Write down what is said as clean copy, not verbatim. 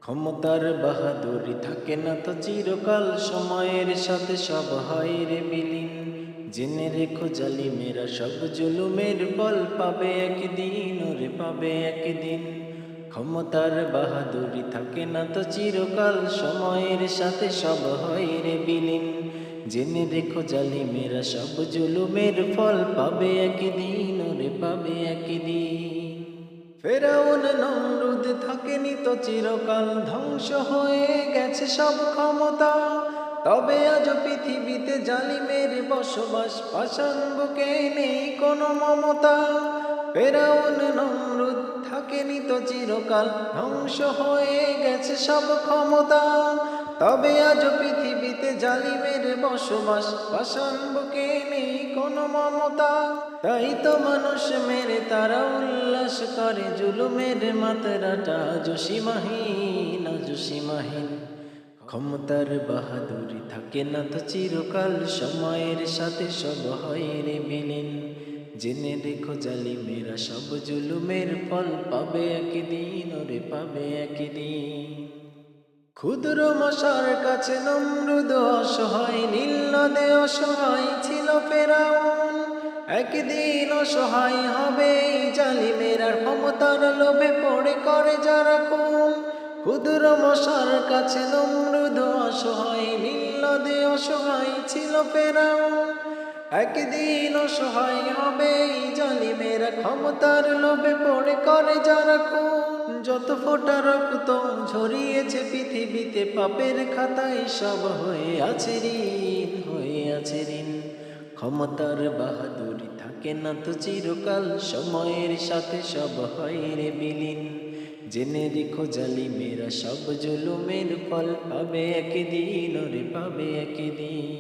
ক্ষমতার বাহাদুরি থাকে না তো চিরকাল, সময়ের সাথে সব হয় রে বিলীন। জেনে রেখো জালিমেরা সব জুলুমের ফল পাবে একদিন, ওরে পাবে একদিন। ক্ষমতার বাহাদুরি থাকে না তো চিরকাল, সময়ের সাথে সব হয় রে বিলীন। জেনে রেখো জালিমেরা সব জুলুমের ফল পাবে একদিন, ওরে পাবে একদিন। ফেরাউন নমরুদ থাকেনি তো চিরকাল, ধ্বংস হয়ে গেছে সব ক্ষমতা। তবে আজ পৃথিবীতে জালিমের বসবাস, পাষাণ বুকে নেই কোনো মমতা। ফেরাউন নমরুদ থাকেনি তো চিরকাল, ধ্বংস হয়ে গেছে সব ক্ষমতা। তবে আজ পৃথিবীতে জালিমের বসবাস, পাষাণ বুকে নেই কোনো মমতা। তাই তো মানুষ মেরে তারা উল্লাস করে, জুলুমের মাত্রাটা জসীমাহীন, জসীমাহীন। ক্ষমতার বাহাদুরি থাকে না তো চিরকাল, সময়ের সাথে সব হয় রে বিলীন। জেনে রেখো জালিমেরা সব জুলুমের ফল পাবে একদিন, ওরে পাবে একদিন। ক্ষুদ্র মশার কাছে নমরুদ অসহায়, নীল নদে অসহায় ছিল ফেরাউন। একদিন অসহায় হবে এই জালিমেরা, ক্ষমতার লোভে পড়ে করে যারা খুন। ক্ষুদ্র মশার কাছে নমরুদ অসহায়, নীল নদে অসহায় ছিল ফেরাউন। একদিন অসহায় হবে এই জালিমেরা, ক্ষমতার লোভে পড়ে করে যারা খুন। যত ফোঁটা রক্ত ঝরিয়েছে পৃথিবীতে, পাপের খাতায় সব হয়ে আছে ঋণ, হয়ে আছে ঋণ। ক্ষমতার বাহাদুরি থাকে না তো চিরকাল, সময়ের সাথে সব হয় রে বিলীন। জেনে রেখো জালিমেরা সব জুলুমের ফল পাবে একদিন, ওরে পাবে একদিন।